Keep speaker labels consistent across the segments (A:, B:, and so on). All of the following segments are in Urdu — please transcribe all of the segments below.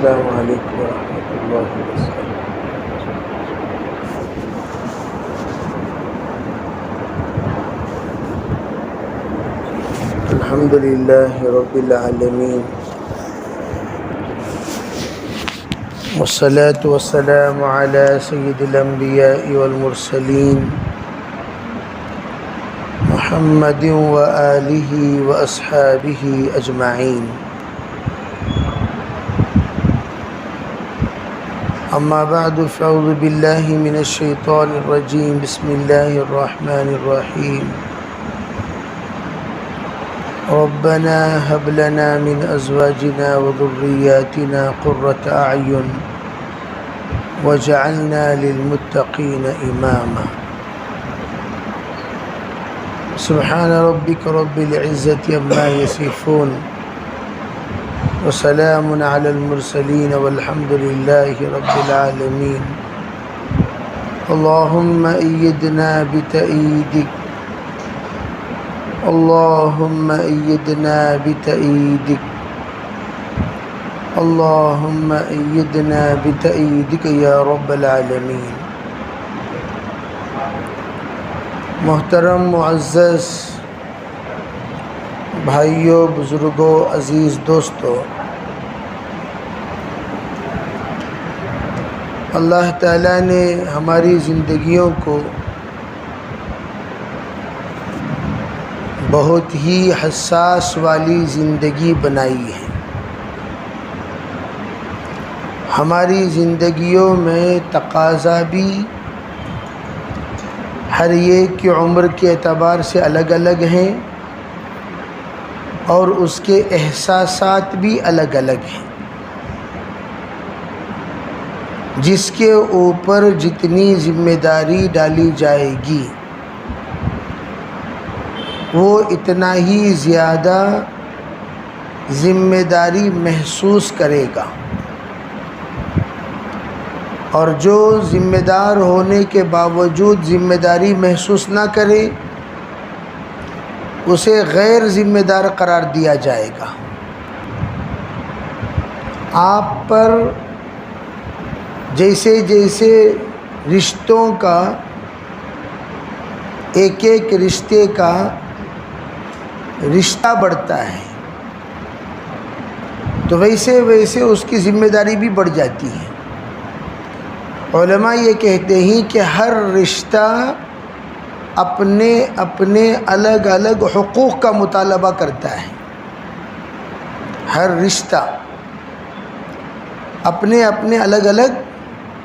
A: السلام علیکم ورحمۃ اللہ وبرکاتہ۔ الحمد للہ رب العالمین والصلاة والسلام علی سید الانبیاء والمرسلین محمد وآلہ واصحابہ اجمعین۔ اما بعد فاعوذ باللہ من الشیطان الرجیم، بسم اللہ الرحمن الرحیم۔ ربنا هب لنا من ازواجنا وذرياتنا قرة اعین واجعلنا للمتقین اماما۔ سبحان ربک رب العزة عما یصفون وسلام علی المرسلین والحمد للہ رب العالمین۔ اللہم ایدنا بتأییدک، اللہم ایدنا بتأییدک، اللہم ایدنا بتأییدک یا رب العالمین۔ محترم معزز بھائیوں، بزرگوں، عزیز دوستوں، اللہ تعالیٰ نے ہماری زندگیوں کو بہت ہی حساس والی زندگی بنائی ہے۔ ہماری زندگیوں میں تقاضا بھی ہر ایک کی عمر کے اعتبار سے الگ الگ ہیں اور اس کے احساسات بھی الگ الگ ہیں۔ جس کے اوپر جتنی ذمہ داری ڈالی جائے گی وہ اتنا ہی زیادہ ذمہ داری محسوس کرے گا، اور جو ذمہ دار ہونے کے باوجود ذمہ داری محسوس نہ کرے اسے غیر ذمہ دار قرار دیا جائے گا۔ آپ پر جیسے جیسے رشتوں کا، ایک ایک رشتے کا رشتہ بڑھتا ہے تو ویسے ویسے اس کی ذمہ داری بھی بڑھ جاتی ہے۔ علماء یہ کہتے ہیں کہ ہر رشتہ اپنے اپنے الگ الگ حقوق کا مطالبہ کرتا ہے۔ ہر رشتہ اپنے اپنے الگ الگ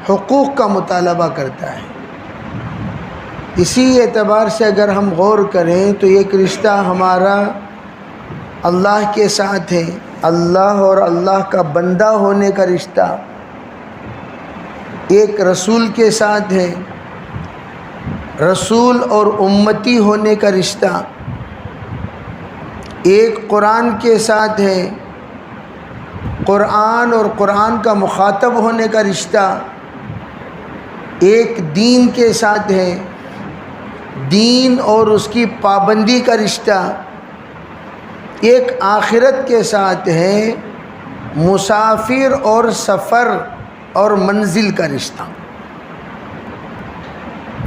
A: حقوق کا مطالبہ کرتا ہے۔ اسی اعتبار سے اگر ہم غور کریں تو ایک رشتہ ہمارا اللہ کے ساتھ ہے، اللہ اور اللہ کا بندہ ہونے کا رشتہ، ایک رسول کے ساتھ ہے، رسول اور امتی ہونے کا رشتہ، ایک قرآن کے ساتھ ہے، قرآن اور قرآن کا مخاطب ہونے کا رشتہ، ایک دین کے ساتھ ہے، دین اور اس کی پابندی کا رشتہ، ایک آخرت کے ساتھ ہے، مسافر اور سفر اور منزل کا رشتہ۔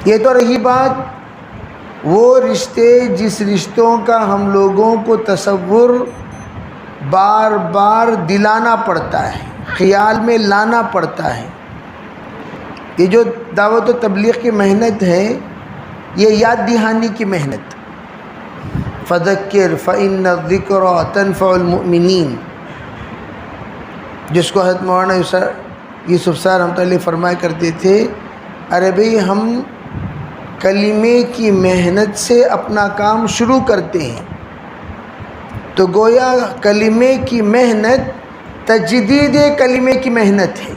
A: یہ تو رہی بات وہ رشتے جس رشتوں کا ہم لوگوں کو تصور بار بار دلانا پڑتا ہے، خیال میں لانا پڑتا ہے۔ یہ جو دعوت و تبلیغ کی محنت ہے یہ یاد دہانی کی محنت، فذکر فإن الذکرى تنفع المؤمنین، جس کو حضرت مولانا یوسف صاحب رحمۃ اللہ فرمایا کرتے تھے، ارے بھئی ہم کلمے کی محنت سے اپنا کام شروع کرتے ہیں تو گویا کلمے کی محنت تجدید کلمے کی محنت ہے۔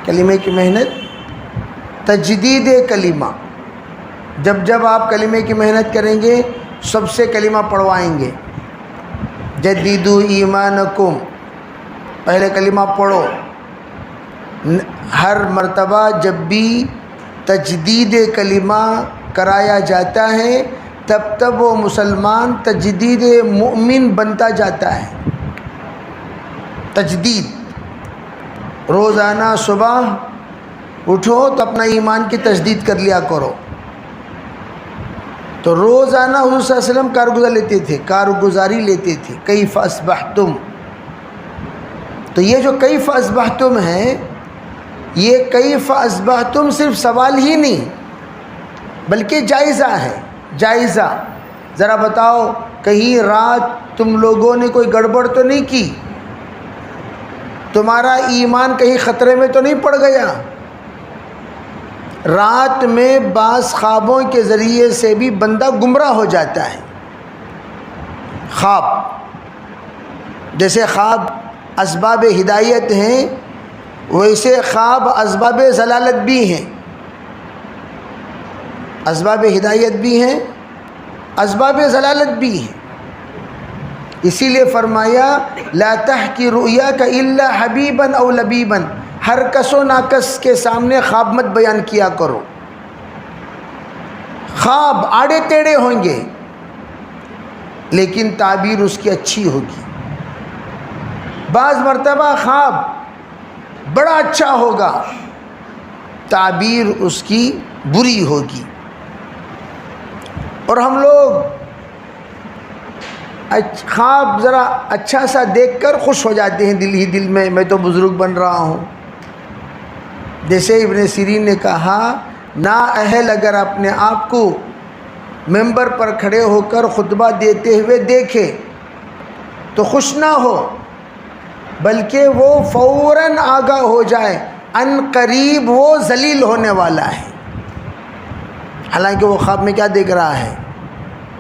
A: کلمے کی محنت تجدید کلمہ، جب جب آپ کلمے کی محنت کریں گے سب سے کلمہ پڑھوائیں گے، جدیدو ایمانکم، پہلے کلمہ پڑھو۔ ہر مرتبہ جب بھی تجدید کلمہ کرایا جاتا ہے تب تب وہ مسلمان تجدید مؤمن بنتا جاتا ہے۔ تجدید، روزانہ صبح اٹھو تو اپنا ایمان کی تجدید کر لیا کرو. تو روزانہ حضور صلی اللہ علیہ وسلم کارگزاری لیتے تھے. کیف اصبحتم، تو یہ جو کیف اصبحتم ہے، یہ کیف اصبحتم صرف سوال ہی نہیں بلکہ جائزہ ہے. جائزہ، ذرا بتاؤ کہیں رات تم لوگوں نے کوئی گڑبڑ تو نہیں کی؟ تمہارا ایمان کہیں خطرے میں تو نہیں پڑ گیا؟ رات میں بعض خوابوں کے ذریعے سے بھی بندہ گمراہ ہو جاتا ہے. خواب، جیسے خواب اسباب ہدایت ہیں، ویسے خواب اسباب ضلالت بھی ہیں. اسباب ہدایت بھی ہیں، اسباب ضلالت بھی ہیں. اسی لیے فرمایا لا تحکی رؤیاک الا حبیبا او لبیبا، ہر کس و ناکس کے سامنے خواب مت بیان کیا کرو. خواب آڑے ٹیڑے ہوں گے لیکن تعبیر اس کی اچھی ہوگی. بعض مرتبہ خواب بڑا اچھا ہوگا، تعبیر اس کی بری ہوگی. اور ہم لوگ خواب ذرا اچھا سا دیکھ کر خوش ہو جاتے ہیں دل ہی دل میں تو بزرگ بن رہا ہوں. جیسے ابن سیرین نے کہا، نااہل اگر اپنے آپ کو ممبر پر کھڑے ہو کر خطبہ دیتے ہوئے دیکھے تو خوش نہ ہو، بلکہ وہ فوراً آگاہ ہو جائے ان قریب وہ ذلیل ہونے والا ہے. حالانکہ وہ خواب میں کیا دیکھ رہا ہے؟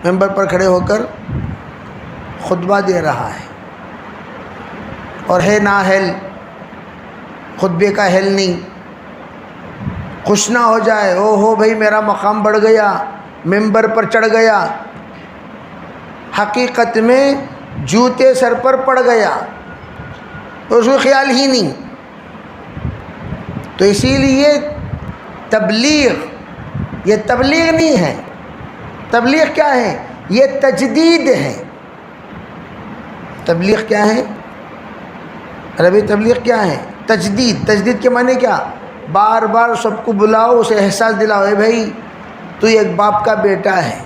A: ممبر پر کھڑے ہو کر خطبہ دے رہا ہے، اور ہے نااہل، خطبے کا اہل نہیں. خوش نہ ہو جائے، او ہو بھائی میرا مقام بڑھ گیا، ممبر پر چڑھ گیا، حقیقت میں جوتے سر پر پڑ گیا، تو اس کو خیال ہی نہیں. تو اسی لیے تبلیغ، یہ تبلیغ نہیں ہے. تبلیغ کیا ہے؟ یہ تجدید ہے. تبلیغ کیا ہے؟ عربی تبلیغ کیا ہے؟ تجدید. تجدید کے معنی کیا؟ بار بار سب کو بلاؤ، اسے احساس دلاؤ، اے بھائی تو ایک باپ کا بیٹا ہے،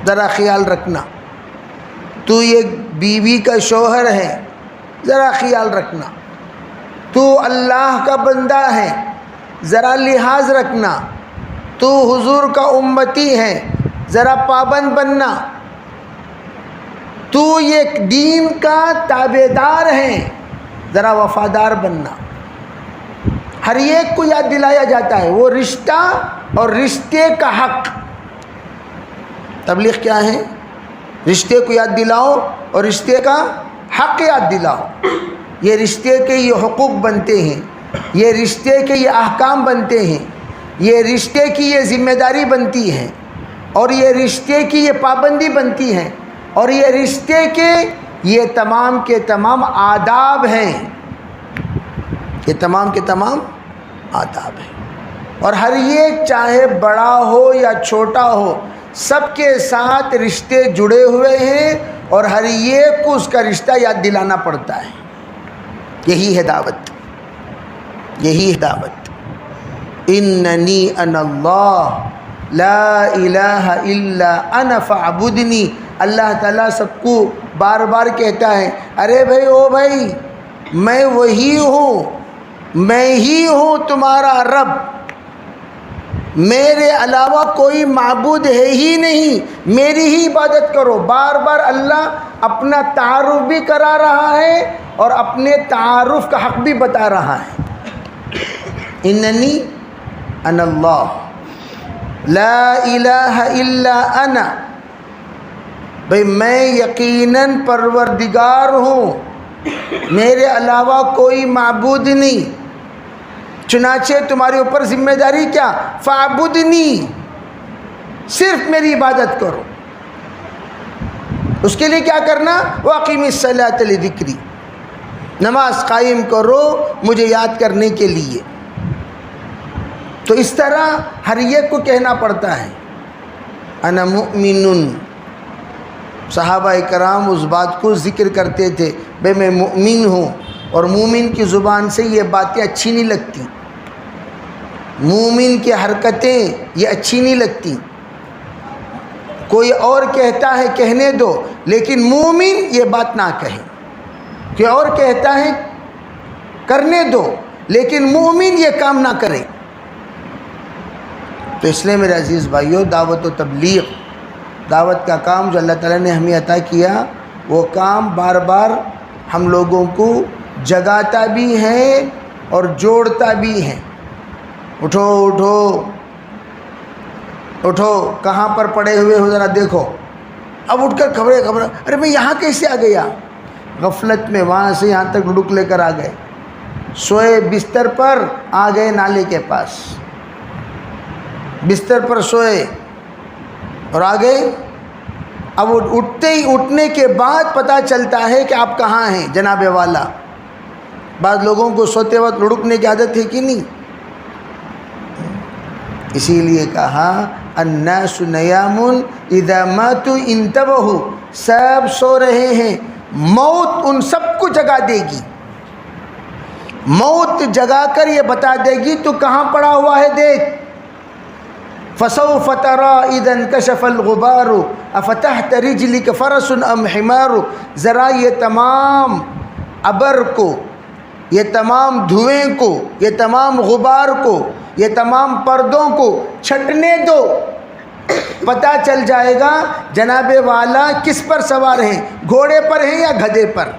A: ذرا خیال رکھنا. تو ایک بیوی کا شوہر ہے، ذرا خیال رکھنا. تو اللہ کا بندہ ہے، ذرا لحاظ رکھنا. تو حضور کا امتی ہے، ذرا پابند بننا. تو یہ دین کا تابعدار ہے، ذرا وفادار بننا. ہر ایک کو یاد دلایا جاتا ہے وہ رشتہ اور رشتے کا حق. تبلیغ کیا ہے؟ رشتے کو یاد دلاؤ اور رشتے کا حق یاد دلاؤ. یہ رشتے کے یہ حقوق بنتے ہیں، یہ رشتے کے یہ احکام بنتے ہیں، یہ رشتے کی یہ ذمہ داری بنتی ہے، اور یہ رشتے کی یہ پابندی بنتی ہے، اور یہ رشتے کے یہ تمام کے تمام آداب ہیں. یہ تمام کے تمام آداب ہیں. اور ہر ایک چاہے بڑا ہو یا چھوٹا ہو، سب کے ساتھ رشتے جڑے ہوئے ہیں، اور ہر ایک کو اس کا رشتہ یاد دلانا پڑتا ہے. یہی ہے دعوت، یہی ہے دعوت. اننی انا اللہ لا الہ الا انا فاعبدنی. اللہ تعالیٰ سب کو بار بار کہتا ہے، ارے بھائی، او بھائی، میں وہی ہوں، میں ہی ہوں تمہارا رب، میرے علاوہ کوئی معبود ہے ہی نہیں، میری ہی عبادت کرو. بار بار اللہ اپنا تعارف بھی کرا رہا ہے اور اپنے تعارف کا حق بھی بتا رہا ہے. اننی انا اللہ لا الہ الا انا. بھئی میں یقیناً پروردگار ہوں، میرے علاوہ کوئی معبود نہیں. چنانچہ تمہارے اوپر ذمہ داری کیا؟ فاعبدنی، صرف میری عبادت کرو. اس کے لیے کیا کرنا؟ واقیم الصلاۃ لذکری، نماز قائم کرو مجھے یاد کرنے کے لیے. تو اس طرح ہر ایک کو کہنا پڑتا ہے انا مؤمن صحابہ کرام اس بات کو ذکر کرتے تھے، بھئی میں مومن ہوں، اور مومن کی زبان سے یہ باتیں اچھی نہیں لگتی، مومن کی حرکتیں یہ اچھی نہیں لگتی، کوئی اور کہتا ہے کہنے دو، لیکن مومن یہ بات نہ کہے، کوئی اور کہتا ہے کرنے دو، لیکن مومن یہ کام نہ کرے۔ تو اس لیے میرے عزیز بھائیو، دعوت و تبلیغ، دعوت کا کام جو اللہ تعالیٰ نے ہمیں عطا کیا، وہ کام بار بار ہم لوگوں کو جگاتا بھی ہے اور جوڑتا بھی ہے۔ اٹھو اٹھو اٹھو، کہاں پر پڑے ہوئے ہو ذرا دیکھو، اب اٹھ کر خبریں، ارے میں یہاں کیسے آ گیا؟ غفلت میں وہاں سے یہاں تک ڈڑک لے کر آ گئے، سوئے بستر پر آ گئے نالے کے پاس، بستر پر سوئے اور آ گئے۔ اب اٹھنے کے بعد پتہ چلتا ہے کہ آپ کہاں ہیں جناب والا۔ بعض لوگوں کو سوتے وقت لڑکنے کی عادت ہے کہ نہیں؟ اسی لیے کہا الناس نیام اذا ماتوا انتبہوا، سب سو رہے ہیں، موت ان سب کو جگا دے گی، موت جگا کر یہ بتا دے گی تو کہاں پڑا ہوا ہے دیکھ۔ فسوف ترى اذا انكشف الغبار افتحت رجلك فرس ام حمار، ذرا یہ تمام ابر کو، یہ تمام دھوئیں کو، یہ تمام غبار کو، یہ تمام پردوں کو چھٹنے دو، پتہ چل جائے گا جناب والا کس پر سوار ہیں، گھوڑے پر ہیں یا گدھے پر۔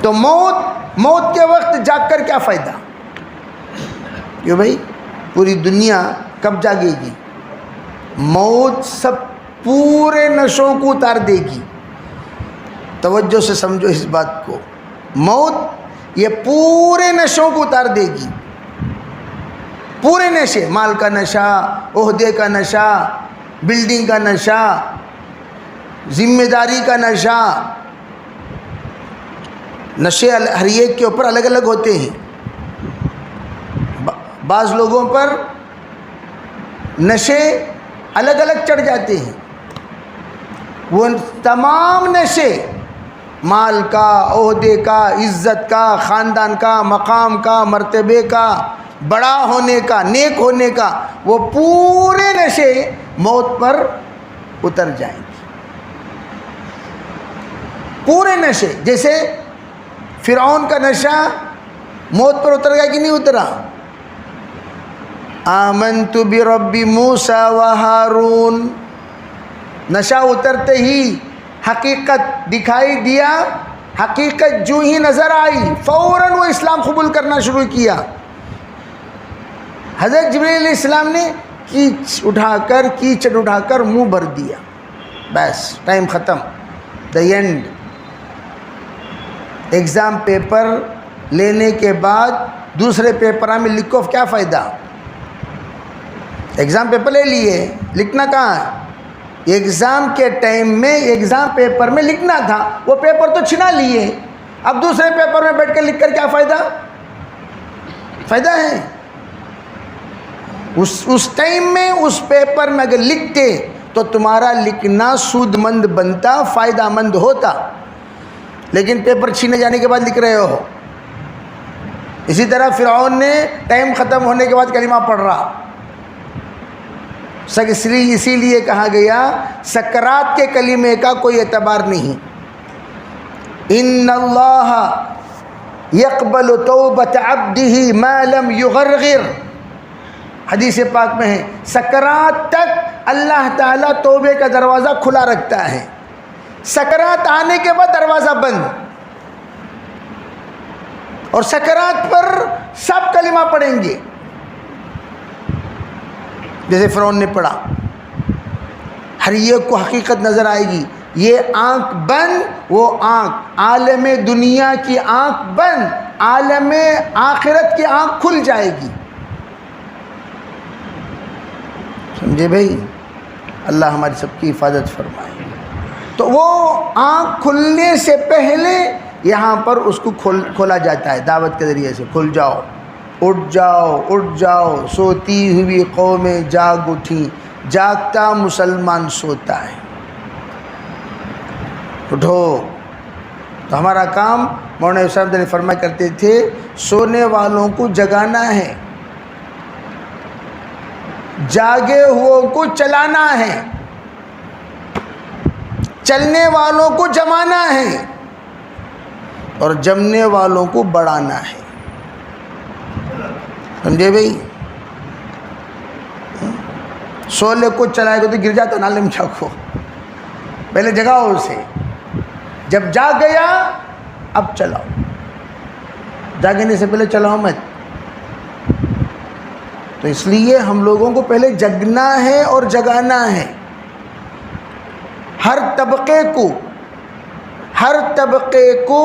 A: تو موت کے وقت جاگ کر کیا فائدہ؟ کیوں بھائی؟ پوری دنیا کب جاگے گی؟ موت سب پورے نشوں کو اتار دے گی۔ توجہ سے سمجھو اس بات کو، موت یہ پورے نشوں کو اتار دے گی، پورے نشے، مال کا نشہ، عہدے کا نشہ، بلڈنگ کا نشہ، ذمہ داری کا نشہ، نشے ہر ایک کے اوپر الگ الگ ہوتے ہیں۔ بعض لوگوں پر نشے الگ الگ چڑھ جاتے ہیں، وہ تمام نشے، مال کا، عہدے کا، عزت کا، خاندان کا، مقام کا، مرتبے کا، بڑا ہونے کا، نیک ہونے کا، وہ پورے نشے موت پر اتر جائیں گے، پورے نشے۔ جیسے فرعون کا نشہ موت پر اتر گیا کہ نہیں اترا؟ آمنت برب موسیٰ و ہارون، نشہ اترتے ہی حقیقت دکھائی دیا، حقیقت جو ہی نظر آئی فوراً وہ اسلام قبول کرنا شروع کیا۔ حضرت جبریل علیہ السلام نے کیچڑ اٹھا کر منہ بھر دیا، بس ٹائم ختم، دی اینڈ۔ ایگزام پیپر لینے کے بعد دوسرے پیپر میں لکھو، کیا فائدہ؟ ایگزام پیپر لے لیے، لکھنا کہاں ہے؟ ایگزام کے ٹائم میں ایگزام پیپر میں لکھنا تھا، وہ پیپر تو چھنا لیے، اب دوسرے پیپر میں بیٹھ کر لکھ کر کیا فائدہ؟ فائدہ ہے؟ اس ٹائم میں اس پیپر میں اگر لکھتے تو تمہارا لکھنا سود مند بنتا، فائدہ مند ہوتا، لیکن پیپر چھینے جانے کے بعد لکھ رہے ہو۔ اسی طرح فرعون نے ٹائم ختم ہونے کے بعد کلمہ پڑھ رہا۔ اسی لیے کہا گیا سکرات کے کلمے کا کوئی اعتبار نہیں۔ ان اللہ یقبل توبۃ عبدہ ما لم یغرغر، حدیث پاک میں ہے سکرات تک اللہ تعالیٰ توبے کا دروازہ کھلا رکھتا ہے، سکرات آنے کے بعد دروازہ بند، اور سکرات پر سب کلمہ پڑھیں گے جیسے فرعون نے پڑھا۔ ہر ایک کو حقیقت نظر آئے گی، یہ آنکھ بند، وہ آنکھ، عالم دنیا کی آنکھ بند، عالم آخرت کی آنکھ کھل جائے گی۔ سمجھے بھائی؟ اللہ ہماری سب کی حفاظت فرمائے۔ تو وہ آنکھ کھلنے سے پہلے یہاں پر اس کو کھولا جاتا ہے دعوت کے ذریعے سے، کھل جاؤ، اٹھ جاؤ، اٹھ جاؤ، سوتی ہوئی قومیں جاگ اٹھی، جاگتا مسلمان سوتا ہے۔ اٹھو. تو ہمارا کام مولانا صاحب نے فرمایا کرتے تھے سونے والوں کو جگانا ہے، جاگے ہوئوں کو چلانا ہے، چلنے والوں کو جمانا ہے اور جمنے والوں کو بڑھانا ہے. سمجھے بھائی؟ سولے کو چلائے گا تو گر جاتا نالے میں جاگو، پہلے جگاؤ اسے، جب جاگ گیا اب چلاؤ، جاگنے سے پہلے چلاؤ مت. تو اس لیے ہم لوگوں کو پہلے جگنا ہے اور جگانا ہے. ہر طبقے کو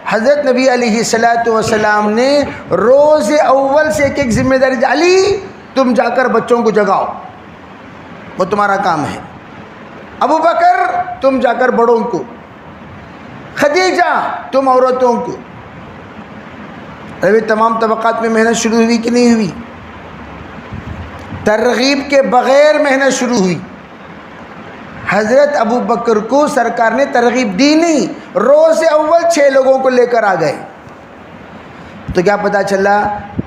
A: حضرت نبی علیہ السلام نے روز اول سے ایک ذمہ داری دی. علی تم جا کر بچوں کو جگاؤ، وہ تمہارا کام ہے. ابو بکر تم جا کر بڑوں کو، خدیجہ تم عورتوں کو. ابھی تمام طبقات میں محنت شروع ہوئی کہ نہیں ہوئی؟ ترغیب کے بغیر محنت شروع ہوئی. حضرت ابو بکر کو سرکار نے ترغیب دی نہیں، روز اول 6 لوگوں کو لے کر آ گئے. تو کیا پتہ چلا؟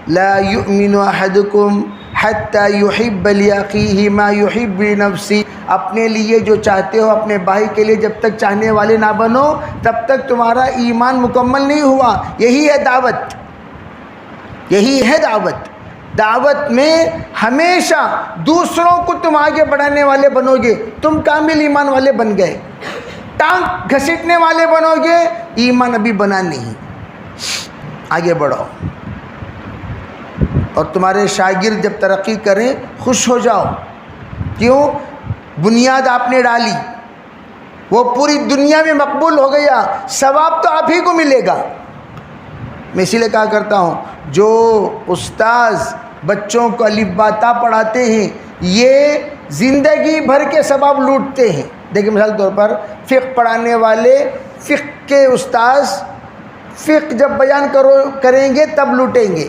A: لا یؤمن احدکم حتی یحب لاخیہ ما یحب لنفسہ. اپنے لیے جو چاہتے ہو اپنے بھائی کے لیے جب تک چاہنے والے نہ بنو تب تک تمہارا ایمان مکمل نہیں ہوا. یہی ہے دعوت، یہی ہے دعوت. دعوت میں ہمیشہ دوسروں کو تم آگے بڑھانے والے بنو گے، تم کامل ایمان والے بن گئے. ٹانگ گھسیٹنے والے بنو گے، ایمان ابھی بنا نہیں. آگے بڑھو. اور تمہارے شاگرد جب ترقی کریں خوش ہو جاؤ. کیوں؟ بنیاد آپ نے ڈالی، وہ پوری دنیا میں مقبول ہو گیا، ثواب تو آپ ہی کو ملے گا. میں اسی لیے کہا کرتا ہوں جو استاذ بچوں کو الف با تا پڑھاتے ہیں یہ زندگی بھر کے ثواب لوٹتے ہیں. دیکھیں مثال طور پر فقہ پڑھانے والے، فقہ کے استاذ فقہ جب بیان کریں گے تب لوٹیں گے.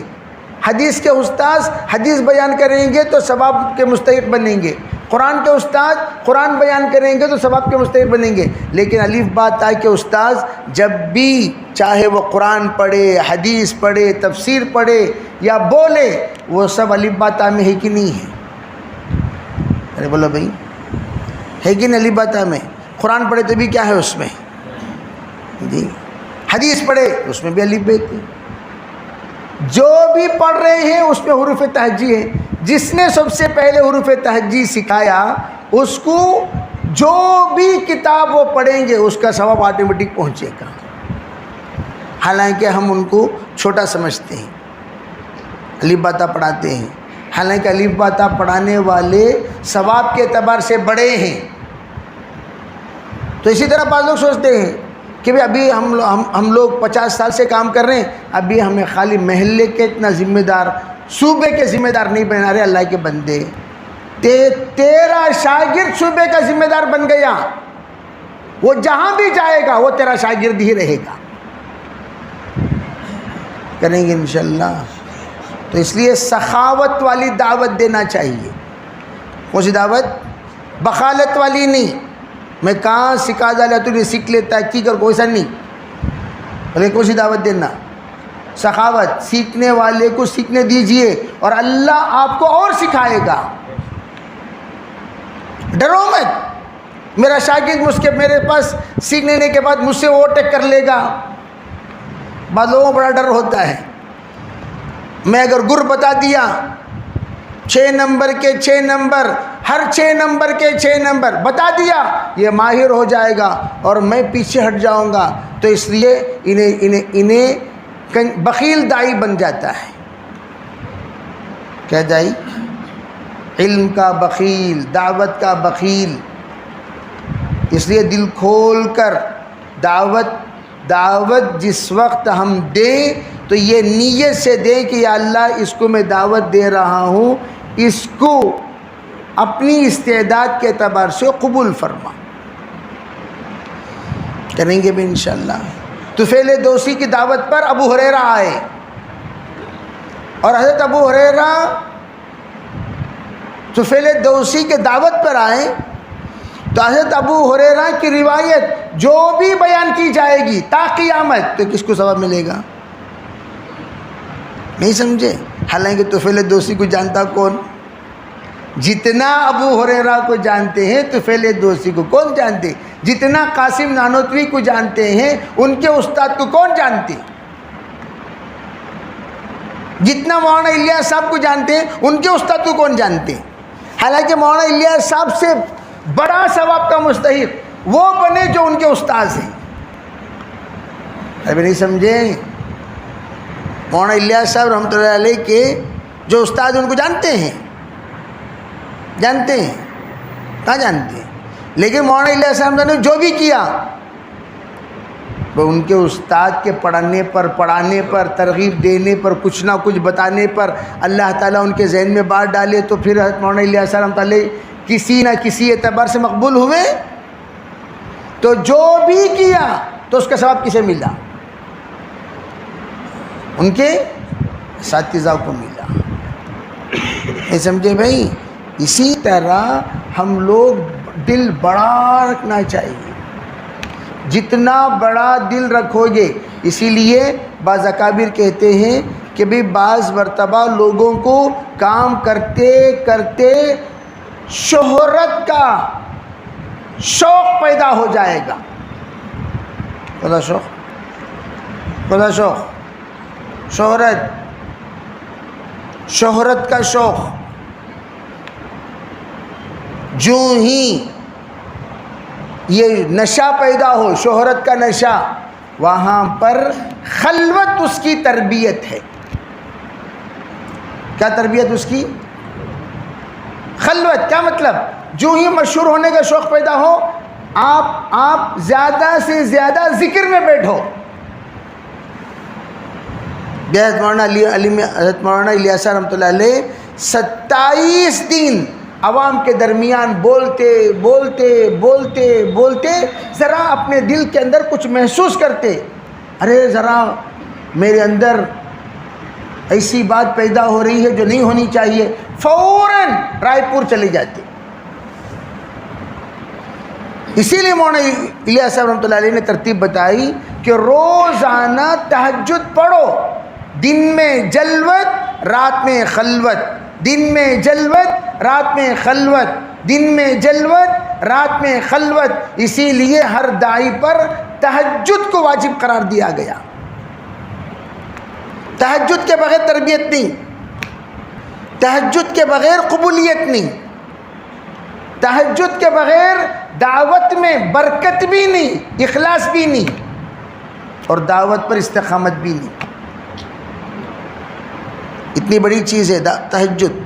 A: حدیث کے استاذ حدیث بیان کریں گے تو ثواب کے مستحق بنیں گے. قرآن کے استاد قرآن بیان کریں گے تو ثواب کے مستحق بنیں گے. لیکن الف با تا کے استاذ جب بھی چاہے وہ قرآن پڑھے، حدیث پڑھے، تفسیر پڑھے یا بولے، وہ سب الف با تا میں ہے کہ نہیں ہے؟ ارے بولو بھائی، ہے کہ نہیں الف با تا میں؟ قرآن پڑھے تو بھی کیا ہے اس میں جی، حدیث پڑھے اس میں بھی الف بے تے. جو بھی پڑھ رہے ہیں اس میں حروف تہجی ہے. جس نے سب سے پہلے حروف تہجی سکھایا اس کو جو بھی کتاب وہ پڑھیں گے اس کا ثواب آٹومیٹک پہنچے گا. حالانکہ ہم ان کو چھوٹا سمجھتے ہیں، الف با تا پڑھاتے ہیں، حالانکہ الف با تا پڑھانے والے ثواب کے اعتبار سے بڑے ہیں. تو اسی طرح بعض لوگ سوچتے ہیں کہ بھئی ابھی ہم لوگ 50 سال سے کام کر رہے ہیں، ابھی ہمیں خالی محلے کے اتنا ذمہ دار، صوبے کے ذمہ دار نہیں بنا رہے. اللہ کے بندے، تیرا شاگرد صوبے کا ذمہ دار بن گیا، وہ جہاں بھی جائے گا وہ تیرا شاگرد ہی رہے گا. کریں گے انشاءاللہ. تو اس لیے سخاوت والی دعوت دینا چاہیے. کون سی دعوت؟ بخالت والی نہیں. میں کہاں سکھا ڈالا تو نے سیکھ لیتا ہے کی کر کوئی ایسا نہیں. بلکہ کون سی دعوت دینا؟ سخاوت. سیکھنے والے کو سیکھنے دیجئے اور اللہ آپ کو اور سکھائے گا. ڈرو مت، میرا شاگرد میرے پاس سیکھنے کے بعد مجھ سے اوورٹیک کر لے گا. بعض لوگوں کو بڑا ڈر ہوتا ہے. میں اگر گر بتا دیا 6 نمبر کے 6 نمبر، ہر 6 نمبر کے 6 نمبر بتا دیا، یہ ماہر ہو جائے گا اور میں پیچھے ہٹ جاؤں گا. تو اس لیے انہیں بخیل دائی بن جاتا ہے. کیا دائی؟ علم کا بخیل، دعوت کا بخیل. اس لیے دل کھول کر دعوت جس وقت ہم دیں تو یہ نیت سے دیں کہ یا اللہ اس کو میں دعوت دے رہا ہوں، اس کو اپنی استعداد کے اعتبار سے قبول فرما. کریں گے بھی انشاءاللہ. طفیل دوسی کی دعوت پر ابو ہریرہ آئے اور حضرت ابو ہریرہ طفیل دوسی کے دعوت پر آئے تو حضرت ابو ہریرہ کی روایت جو بھی بیان کی جائے گی تا قیامت، تو کس کو ثواب ملے گا؟ نہیں سمجھے؟ حالانکہ طفیل دوسی کو جانتا کون؟ جتنا ابو ہریرہ کو جانتے ہیں طفیل دوسی کو کون جانتے؟ جتنا قاسم نانوتوی کو جانتے ہیں ان کے استاد کو کون جانتے؟ جتنا مولانا الیاس صاحب کو جانتے ہیں ان کے استاد کو کون جانتے؟ حالانکہ مولانا الیاس صاحب سے بڑا ثواب کا مستحق وہ بنے جو ان کے استاد ہیں۔ ابھی نہیں سمجھے؟ مولانا الیاس صاحب رحمۃ اللہ علیہ کے جو استاد ان کو جانتے ہیں، جانتے ہیں؟ کہاں جانتے ہیں؟ لیکن مولانا الیاس صاحب نے جو بھی کیا وہ ان کے استاد کے پڑھانے پر ترغیب دینے پر کچھ نہ کچھ بتانے پر اللہ تعالیٰ ان کے ذہن میں بات ڈالے، تو پھر حضرت مولانا الیاس صاحب رحمۃ اللہ علیہ کسی نہ کسی اعتبار سے مقبول ہوئے۔ تو جو بھی کیا تو اس کا ثواب کسے ملا؟ ان کے اساتذہ کو ملا۔ نہیں سمجھے بھائی؟ اسی طرح ہم لوگ دل بڑا رکھنا چاہیے، جتنا بڑا دل رکھو گے۔ اسی لیے بعض اکابر کہتے ہیں کہ بھی بعض مرتبہ لوگوں کو کام کرتے کرتے شہرت کا شوق پیدا ہو جائے گا۔ خدا شوق، شہرت کا شوق، جو ہی یہ نشہ پیدا ہو، شہرت کا نشہ، وہاں پر خلوت اس کی تربیت ہے۔ کیا تربیت اس کی؟ خلوت۔ کیا مطلب؟ جو ہی مشہور ہونے کا شوق پیدا ہو، آپ زیادہ سے زیادہ ذکر میں بیٹھو۔ حضرت مولانا الیاس رحمۃ اللہ علیہ 27 دن عوام کے درمیان بولتے ذرا اپنے دل کے اندر کچھ محسوس کرتے، ارے ذرا میرے اندر ایسی بات پیدا ہو رہی ہے جو نہیں ہونی چاہیے، فوراً رائے پور چلے جاتے۔ اسی لیے مولانا الیاس صاحب رحمۃ اللہ علیہ نے ترتیب بتائی کہ روزانہ تہجد پڑھو، دن میں جلوت رات میں خلوت، دن میں جلوت رات میں خلوت، دن میں جلوت رات میں خلوت۔ اسی لیے ہر داعی پر تہجد کو واجب قرار دیا گیا۔ تہجد کے بغیر تربیت نہیں، تہجد کے بغیر قبولیت نہیں، تہجد کے بغیر دعوت میں برکت بھی نہیں، اخلاص بھی نہیں، اور دعوت پر استقامت بھی نہیں۔ اتنی بڑی چیز ہے تہجد،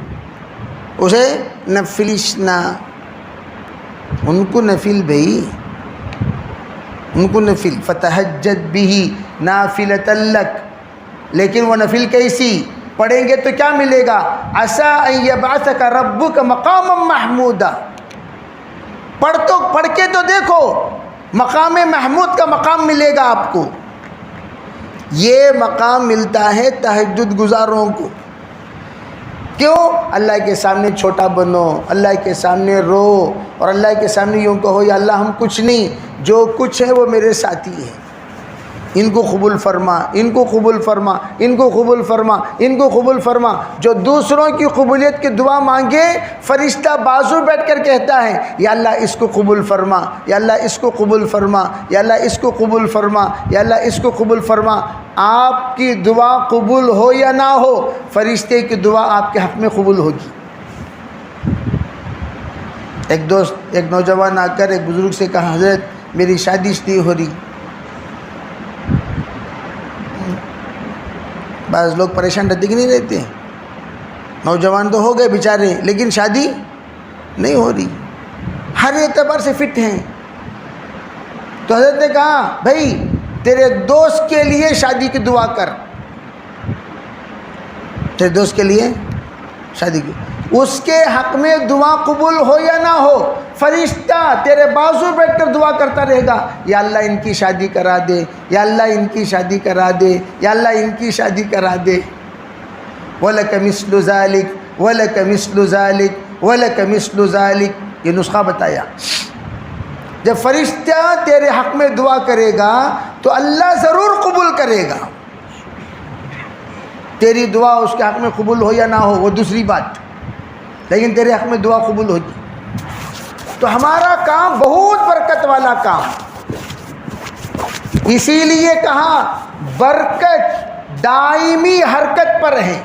A: اسے نفلشنا، ان کو نفل بھئی، ان کو نفل، فتہجد بھی نافلۃ لک، لیکن وہ نفل کیسی پڑھیں گے تو کیا ملے گا؟ عسیٰ ان یبعثک ربک مقاما محمودا، پڑھ کے تو دیکھو، مقام محمود کا مقام ملے گا آپ کو۔ یہ مقام ملتا ہے تہجد گزاروں کو۔ کیوں؟ اللہ کے سامنے چھوٹا بنو، اللہ کے سامنے رو، اور اللہ کے سامنے یوں کہو یا اللہ ہم کچھ نہیں، جو کچھ ہے وہ میرے ساتھی ہیں، ان کو قبول فرما، ان کو قبول فرما، ان کو قبول فرما، ان کو قبول فرما۔ جو دوسروں کی قبولیت کی دعا مانگے، فرشتہ بازو بیٹھ کر کہتا ہے یا اللہ اس کو قبول فرما، یا اللہ اس کو قبول فرما، یا اللہ اس کو قبول فرما، یا اللہ اس کو قبول فرما۔ آپ کی دعا قبول ہو یا نہ ہو، فرشتے کی دعا آپ کے حق میں قبول ہوگی۔ ایک نوجوان آ کر ایک بزرگ سے کہا، حضرت میری شادی نہیں ہو رہی۔ بعض لوگ پریشان رہتے کہ نہیں رہتے، نوجوان تو ہو گئے بیچارے لیکن شادی نہیں ہو رہی، ہر اعتبار سے فٹ ہیں۔ تو حضرت نے کہا بھائی تیرے دوست کے لیے شادی کی دعا کر، تیرے دوست کے لیے شادی کی، اس کے حق میں دعا قبول ہو یا نہ ہو، فرشتہ تیرے بازو بیٹھ کر دعا کرتا رہے گا، یا اللہ ان کی شادی کرا دے، یا اللہ ان کی شادی کرا دے، یا اللہ ان کی شادی کرا دے۔ وَلَكَ مِثْلُ ذَلِكَ وَلَكَ مِثْلُ ذَلِكَ وَلَكَ مِثْلُ ذَلِكَ، یہ نسخہ بتایا۔ جب فرشتہ تیرے حق میں دعا کرے گا تو اللہ ضرور قبول کرے گا. تیری دعا اس کے حق میں قبول ہو یا نہ ہو وہ دوسری بات، لیکن تیرے حق میں دعا قبول ہوگی. تو ہمارا کام بہت برکت والا کام، اسی لیے کہا برکت دائمی حرکت پر ہے.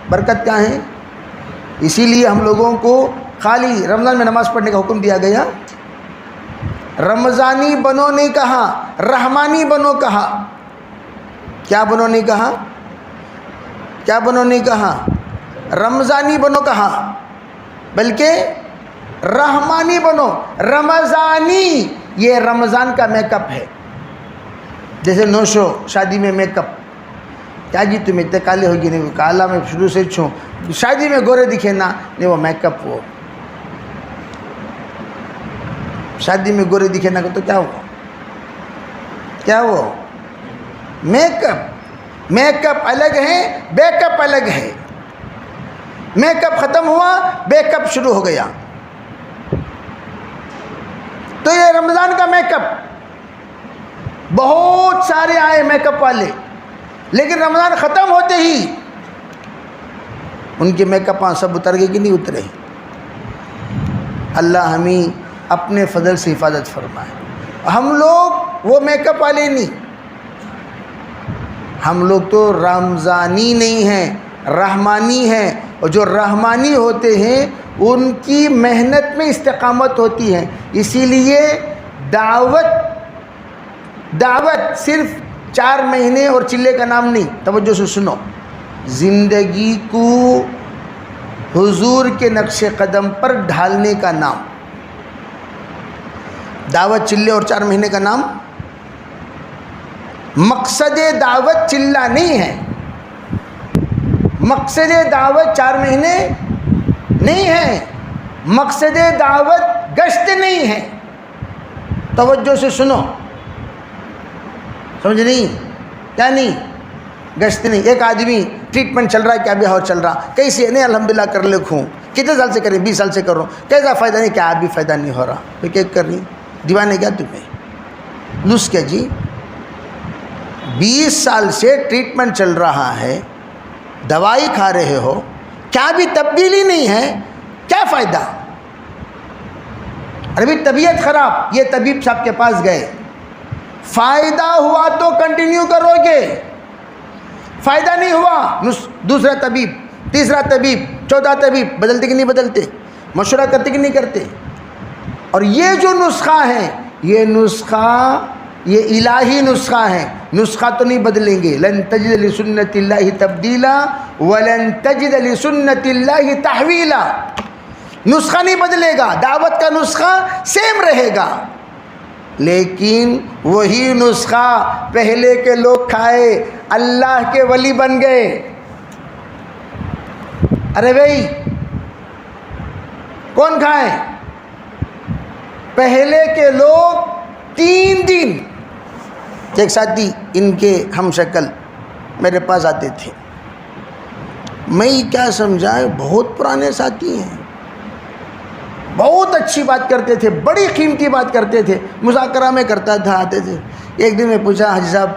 A: برکت کیا ہے؟ اسی لیے ہم لوگوں کو خالی رمضان میں نماز پڑھنے کا حکم دیا گیا. رمضانی بنو نہیں کہا، رحمانی بنو کہا. کیا بنو نہیں کہا؟ کیا بنو نہیں کہا؟ رمضانی بنو کہا، بلکہ رحمانی بنو. رمضانی یہ رمضان کا میک اپ ہے. جیسے نوشو شادی میں میک اپ، کیا جی تم اتنے کالے ہوگی؟ نہیں کالا میں شروع سے چھوں، شادی میں گورے دکھے نا، نہیں وہ میک اپ. وہ شادی میں گورے دکھے نا تو کیا ہوا؟ کیا وہ میک اپ. میک اپ الگ ہے، بیک اپ الگ ہے. میک اپ ختم ہوا، بیک اپ شروع ہو گیا. تو یہ رمضان کا میک اپ، بہت سارے آئے میک اپ والے، لیکن رمضان ختم ہوتے ہی ان کے میک اپ سب اتر گئے کہ نہیں اترے؟ اللہ ہمیں اپنے فضل سے حفاظت فرمائے. ہم لوگ وہ میک اپ والے نہیں، ہم لوگ تو رمضانی نہیں ہیں، رحمانی ہیں. اور جو رحمانی ہوتے ہیں ان کی محنت میں استقامت ہوتی ہے. اسی لیے دعوت صرف 4 مہینے اور چلے کا نام نہیں. توجہ سے سنو، زندگی کو حضور کے نقش قدم پر ڈھالنے کا نام. دعوت چلے اور 4 مہینے کا نام. مقصد دعوت چلہ نہیں ہے، مقصد دعوت 4 مہینے نہیں ہے، مقصد دعوت گشت نہیں ہے. توجہ سے سنو، سمجھ نہیں؟ کیا نہیں؟ گشت نہیں. ایک آدمی ٹریٹمنٹ چل رہا ہے، کیا بیہور چل رہا، کیسے؟ نہیں الحمدللہ کر لکھوں. کتنے سال سے کریں؟ 20 سال سے کر رہا ہوں. کیسا فائدہ؟ نہیں. کیا آپ بھی فائدہ نہیں ہو رہا؟ تو کیا کر رہی؟ دیوانے کیا تمہیں؟ لوس کیا جی؟ 20 سال سے ٹریٹمنٹ چل رہا ہے، دوائی کھا رہے ہو، کیا بھی تبدیلی نہیں ہے، کیا فائدہ؟ ابھی طبیعت خراب، یہ طبیب صاحب کے پاس گئے، فائدہ ہوا تو کنٹینیو کرو گے، فائدہ نہیں ہوا دوسرا طبیب، تیسرا طبیب، چوتھا طبیب. بدلتے کہ نہیں بدلتے؟ مشورہ کرتے کہ نہیں کرتے؟ اور یہ جو نسخہ ہے، یہ نسخہ یہ الہی نسخہ ہے. نسخہ تو نہیں بدلیں گے. لن تجد لسنت اللہ تبدیلا ولن تجد لسنت اللہ تحویلا. نسخہ نہیں بدلے گا، دعوت کا نسخہ سیم رہے گا، لیکن وہی نسخہ پہلے کے لوگ کھائے، اللہ کے ولی بن گئے. ارے بھائی کون کھائے؟ پہلے کے لوگ 3 دن. ایک ساتھی ان کے ہم شکل میرے پاس آتے تھے، میں کیا سمجھائے، بہت پرانے ساتھی ہیں، بہت اچھی بات کرتے تھے، بڑی قیمتی بات کرتے تھے، مذاکرہ میں کرتا تھا. آتے تھے. ایک دن میں پوچھا، حاجی صاحب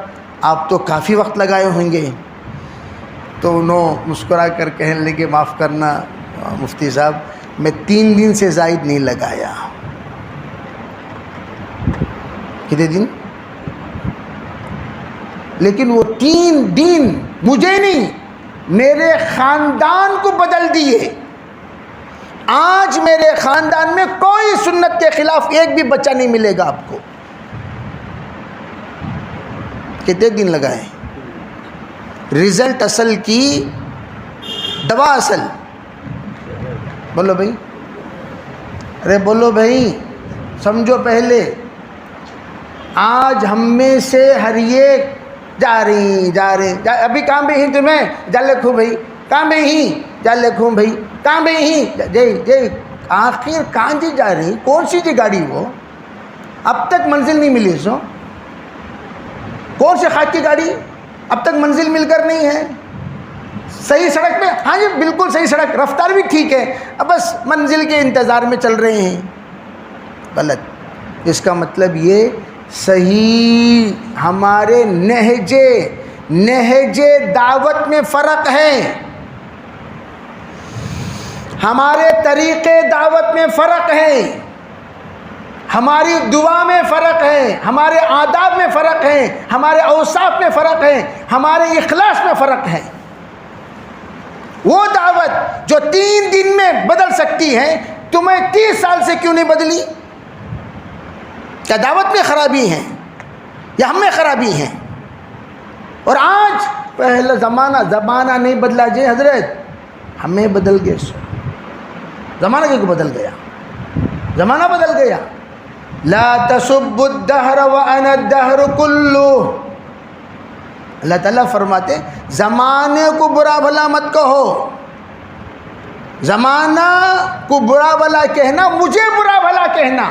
A: آپ تو کافی وقت لگائے ہوں گے؟ تو انہوں مسکرا کر کہنے لگے، معاف کرنا مفتی صاحب، میں 3 دن سے زائد نہیں لگایا. کتنے دن؟ لیکن وہ 3 دن مجھے نہیں، میرے خاندان کو بدل دیے. آج میرے خاندان میں کوئی سنت کے خلاف ایک بھی بچہ نہیں ملے گا آپ کو. کتنے دن لگائے؟ رزلٹ اصل کی، دوا اصل. بولو بھائی، ارے بولو بھائی، سمجھو پہلے. آج ہم میں سے ہر ایک جا رہی ابھی کام بھی ہی تمہیں جا لکھوں بھائی، کام بھی ہی جا لکھوں بھائی، کام بھی ہی جی آخر کہاں جی جا رہی؟ کون سی جی گاڑی؟ وہ اب تک منزل نہیں ملی. سو کون سے خاک کی گاڑی؟ اب تک منزل مل کر نہیں ہے. صحیح سڑک پہ؟ ہاں جی بالکل صحیح سڑک، رفتار بھی ٹھیک ہے، اب بس منزل کے انتظار میں چل رہے ہیں. غلط. اس کا مطلب یہ صحیح ہمارے نہج دعوت میں فرق ہے، ہمارے طریقے دعوت میں فرق ہے، ہماری دعا میں فرق ہے، ہمارے آداب میں فرق ہے، ہمارے اوصاف میں فرق ہے، ہمارے اخلاص میں فرق ہے۔ وہ دعوت جو 3 دن میں بدل سکتی ہے، تمہیں 30 سال سے کیوں نہیں بدلی؟ کیا دعوت میں خرابی ہے یا ہم میں خرابی ہے؟ اور آج پہلا زمانہ نہیں بدلا جی حضرت، ہمیں بدل گئے۔ زمانہ کیوں بدل گیا؟ زمانہ بدل گیا۔ لا تسب الدہر وانا الدہر کلہ، اللہ تعالیٰ فرماتے زمانے کو برا بھلا مت کہو، زمانہ کو برا بھلا کہنا، مجھے برا بھلا کہنا،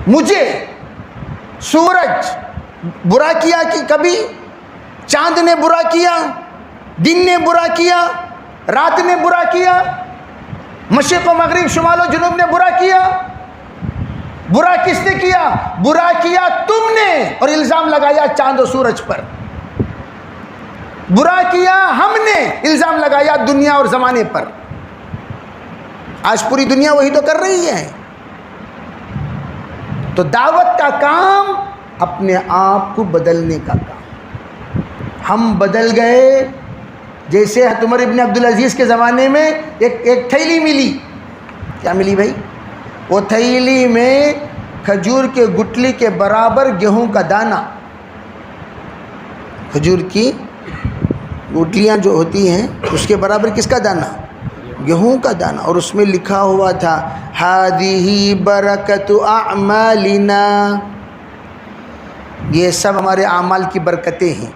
A: مجھے سورج برا کیا کہ کبھی چاند نے برا کیا، دن نے برا کیا، رات نے برا کیا، مشرق و مغرب شمال و جنوب نے برا کیا؟ برا کس نے کیا؟ برا کیا تم نے، اور الزام لگایا چاند و سورج پر۔ برا کیا ہم نے، الزام لگایا دنیا اور زمانے پر۔ آج پوری دنیا وہی تو کر رہی ہے۔ تو دعوت کا کام اپنے آپ کو بدلنے کا کام۔ ہم بدل گئے، جیسے عمر ابن عبدالعزیز کے زمانے میں ایک تھیلی ملی۔ کیا ملی بھائی؟ وہ تھیلی میں کھجور کے گٹلی کے برابر گیہوں کا دانہ، کھجور کی گٹلیاں جو ہوتی ہیں اس کے برابر کس کا دانہ؟ گیہوں کا دانہ، اور اس میں لکھا ہوا تھا ہذہ برکت اعمالنا، یہ سب ہمارے اعمال کی برکتیں ہیں۔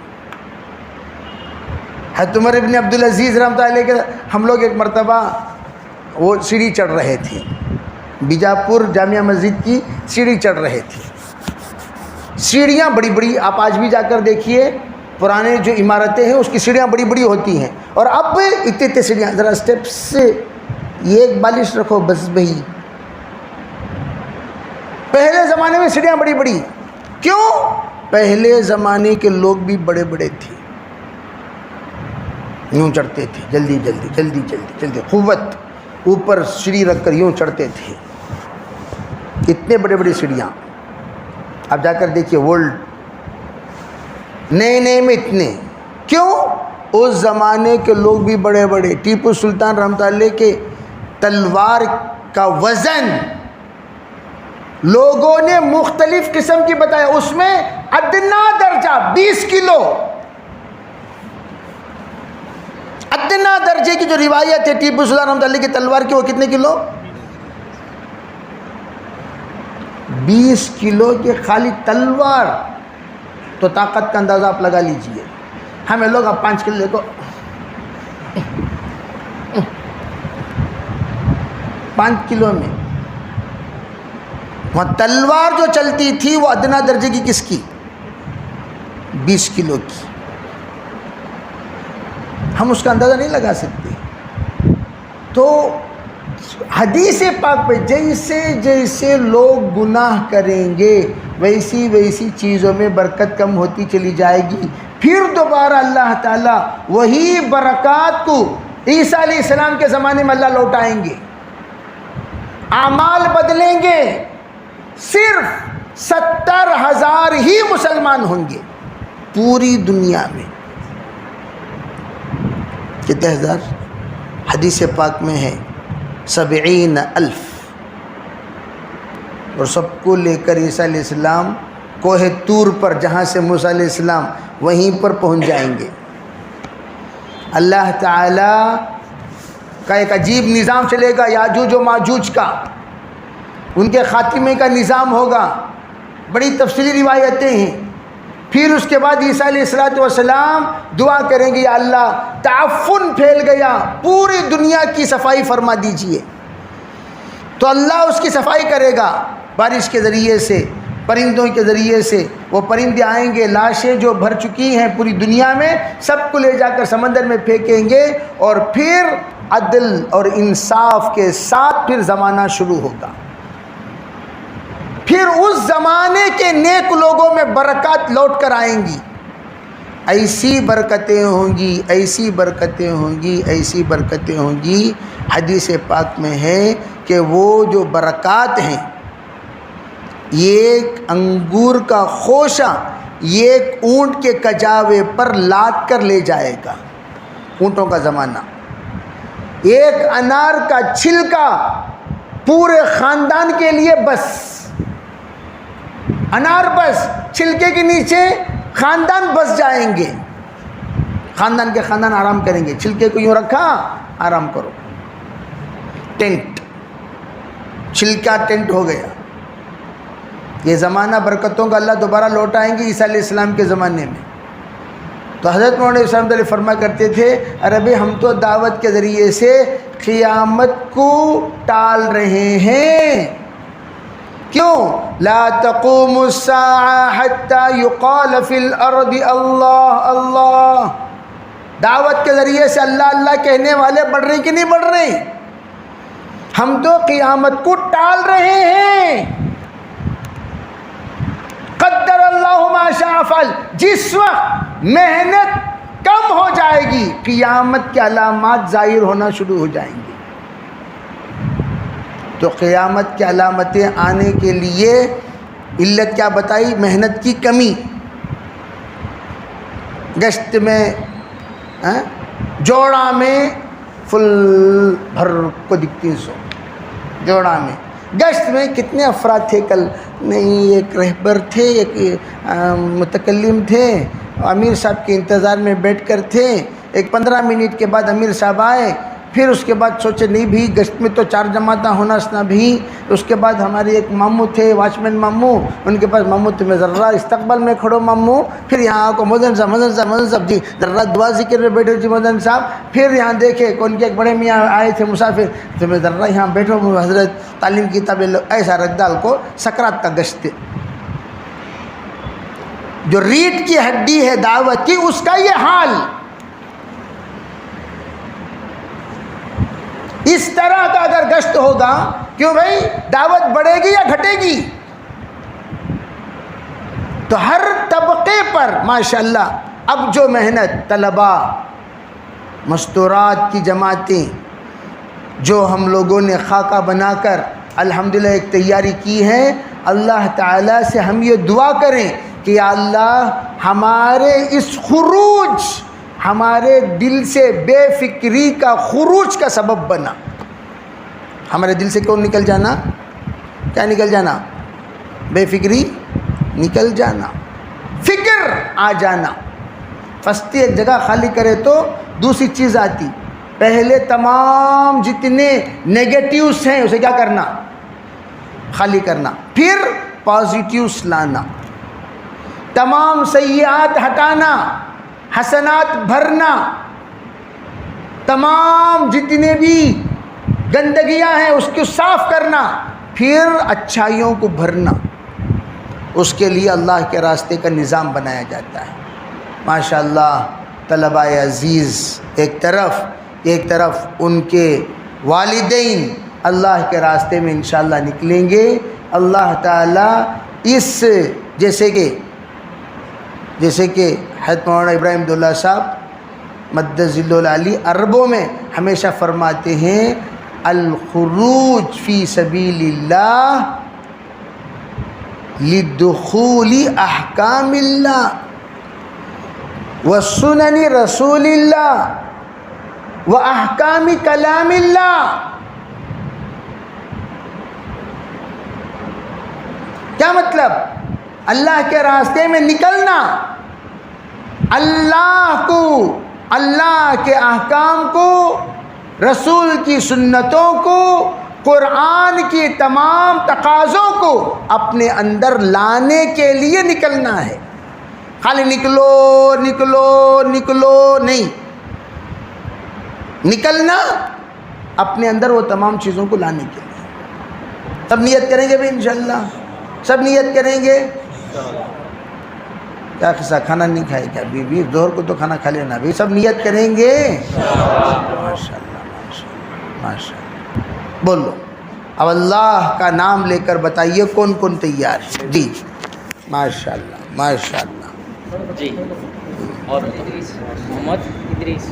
A: حضرت عمر ابن عبدالعزیز رحمۃ اللہ علیہ کے ہم لوگ ایک مرتبہ وہ سیڑھی چڑھ رہے تھے، بیجاپور جامعہ مسجد کی سیڑھی چڑھ رہے تھے۔ سیڑھیاں بڑی بڑی، آپ آج بھی جا کر دیکھیے پرانے جو عمارتیں ہیں اس کی سیڑھیاں بڑی بڑی ہوتی ہیں، اور اب اتنے سیڑھیاں، ذرا اسٹیپس سے یہ ایک بالش رکھو بس بھائی۔ پہلے زمانے میں سیڑھیاں بڑی بڑی کیوں؟ پہلے زمانے کے لوگ بھی بڑے بڑے تھے، یوں چڑھتے تھے، جلدی جلدی جلدی جلدی جلدی، قوت، اوپر سیڑھی رکھ کر یوں چڑھتے تھے، اتنے بڑے بڑے سیڑھیاں۔ آپ جا کر دیکھیے ورلڈ، نئے میں اتنے کیوں؟ اس زمانے کے لوگ بھی بڑے بڑے۔ ٹیپو سلطان رحمۃ اللہ علیہ کے تلوار کا وزن لوگوں نے مختلف قسم کی بتایا، اس میں ادنا درجہ 20 کلو، ادنا درجے کی جو روایت ہے ٹیپو سلطان رحمۃ اللہ کی تلوار کی، وہ کتنے کلو؟ 20 کلو کی خالی تلوار۔ تو طاقت کا اندازہ آپ لگا لیجئے۔ ہمیں لوگ اب 5 کلو کو 5 کلو میں، وہاں تلوار جو چلتی تھی وہ ادنا درجے کی کس کی؟ 20 کلو کی۔ ہم اس کا اندازہ نہیں لگا سکتے۔ تو حدیث پاک پہ جیسے جیسے لوگ گناہ کریں گے ویسی ویسی چیزوں میں برکت کم ہوتی چلی جائے گی، پھر دوبارہ اللہ تعالیٰ وہی برکات کو عیسیٰ علیہ السلام کے زمانے میں اللہ لوٹائیں گے، اعمال بدلیں گے، صرف 70,000 ہی مسلمان ہوں گے پوری دنیا میں۔ کتنے ہزار؟ حدیث پاک میں ہے 70,000، اور سب کو لے کر عیسیٰ علیہ السلام کوہ طور پر، جہاں سے موسیٰ علیہ السلام وہیں پر پہنچ جائیں گے۔ اللہ تعالیٰ کا ایک عجیب نظام چلے گا، یاجوج و ماجوج کا، ان کے خاتمے کا نظام ہوگا، بڑی تفصیلی روایتیں ہیں۔ پھر اس کے بعد عیسیٰ علیہ السلام دعا کریں گے، یا اللہ تعفن پھیل گیا، پوری دنیا کی صفائی فرما دیجئے۔ تو اللہ اس کی صفائی کرے گا بارش کے ذریعے سے، پرندوں کے ذریعے سے۔ وہ پرندے آئیں گے، لاشیں جو بھر چکی ہیں پوری دنیا میں سب کو لے جا کر سمندر میں پھینکیں گے، اور پھر عدل اور انصاف کے ساتھ پھر زمانہ شروع ہوگا۔ پھر اس زمانے کے نیک لوگوں میں برکات لوٹ کر آئیں گی. ایسی برکتیں ہوں گی، ایسی برکتیں ہوں گی، ایسی برکتیں ہوں گی. حدیث پاک میں ہے کہ وہ جو برکات ہیں، ایک انگور کا خوشہ ایک اونٹ کے کجاوے پر لاد کر لے جائے گا. اونٹوں کا زمانہ. ایک انار کا چھلکا پورے خاندان کے لیے بس. انار بس، چھلکے کے نیچے خاندان بس جائیں گے. خاندان کے خاندان آرام کریں گے. چھلکے کو یوں رکھا، آرام کرو. ٹینٹ، چھلکا ٹینٹ ہو گیا. یہ زمانہ برکتوں کا اللہ دوبارہ لوٹائیں گے عیسیٰ علیہ السلام کے زمانے میں. تو حضرت مولانا اسلام علیہ فرما کرتے تھے، ارے ہم تو دعوت کے ذریعے سے قیامت کو ٹال رہے ہیں. کیوں؟ لا تقوم الساعة حتى يقال في الارض اللہ اللہ. دعوت کے ذریعے سے اللہ اللہ کہنے والے بڑھ رہے کہ نہیں بڑھ رہے؟ ہم تو قیامت کو ٹال رہے ہیں. قدر اللہ ما شاء فعل. جس وقت محنت کم ہو جائے گی، قیامت کے علامات ظاہر ہونا شروع ہو جائیں گی. تو قیامت کی علامتیں آنے کے لیے علت کیا بتائی؟ محنت کی کمی. گشت میں جوڑا میں فل بھر کو دکھتی سو. جوڑا میں گشت میں کتنے افراد تھے کل؟ نہیں، ایک رہبر تھے، ایک متکلم تھے، امیر صاحب کے انتظار میں بیٹھ کر تھے. ایک 15 منٹ کے بعد امیر صاحب آئے. پھر اس کے بعد سوچے نہیں بھی گشت میں تو 4 جماعتیں ہونا سنا بھی. اس کے بعد ہمارے ایک ماموں تھے، واچمین ماموں، ان کے پاس ماموں تمہیں ذرا استقبال میں کھڑو ماموں. پھر یہاں کو مدن صاحب جی ذرا دعا ذکر میں بیٹھو جی مدن صاحب. پھر یہاں دیکھے کون کے ایک بڑے میاں آئے تھے مسافر، تمہیں ذرا یہاں بیٹھو حضرت تعلیم کی کتابیں لو. ایسا رکھدال کو سکرات کا گشت. جو ریڑھ کی ہڈی ہے دعوت کی، اس کا یہ حال. اس طرح کا اگر گشت ہوگا، کیوں بھائی دعوت بڑھے گی یا گھٹے گی؟ تو ہر طبقے پر ماشاءاللہ اب جو محنت، طلباء، مستورات کی جماعتیں، جو ہم لوگوں نے خاکہ بنا کر الحمدللہ ایک تیاری کی ہے، اللہ تعالیٰ سے ہم یہ دعا کریں کہ یا اللہ ہمارے اس خروج، ہمارے دل سے بے فکری کا خروج کا سبب بنا. ہمارے دل سے کون نکل جانا؟ کیا نکل جانا؟ بے فکری نکل جانا، فکر آ جانا. فستی ایک جگہ خالی کرے تو دوسری چیز آتی. پہلے تمام جتنے نیگیٹیوز ہیں اسے کیا کرنا؟ خالی کرنا. پھر پازیٹیوز لانا. تمام سیئات ہٹانا، حسنات بھرنا. تمام جتنے بھی گندگیاں ہیں اس کو صاف کرنا، پھر اچھائیوں کو بھرنا. اس کے لیے اللہ کے راستے کا نظام بنایا جاتا ہے. ماشاءاللہ طلباء عزیز ایک طرف ان کے والدین اللہ کے راستے میں انشاءاللہ نکلیں گے. اللہ تعالیٰ اس جیسے کہ حضرت مولانا ابراہیم دولہ صاحب مد ظل العلی عربوں میں ہمیشہ فرماتے ہیں، الخروج فی سبیل اللہ لدخول احکام اللہ وسنن رسول اللہ واحکام کلام اللہ. کیا مطلب؟ اللہ کے راستے میں نکلنا، اللہ کو، اللہ کے احکام کو، رسول کی سنتوں کو، قرآن کی تمام تقاضوں کو اپنے اندر لانے کے لیے نکلنا ہے. خالی نکلو نکلو نکلو نہیں، نکلنا اپنے اندر وہ تمام چیزوں کو لانے کے لیے. سب نیت کریں گے بھی انشاءاللہ؟ سب نیت کریں گے؟ کیا قصہ، کھانا نہیں کھائے کیا بیوی؟ ظہر کو تو کھانا کھا لینا بھی. سب نیت کریں گے؟ ماشاءاللہ ماشاءاللہ ماشاءاللہ. بولو اب اللہ کا نام لے کر بتائیے کون کون تیار ہے؟ جی ماشاء اللہ ماشاء اللہ.
B: جی اور ادریس محمد ادریس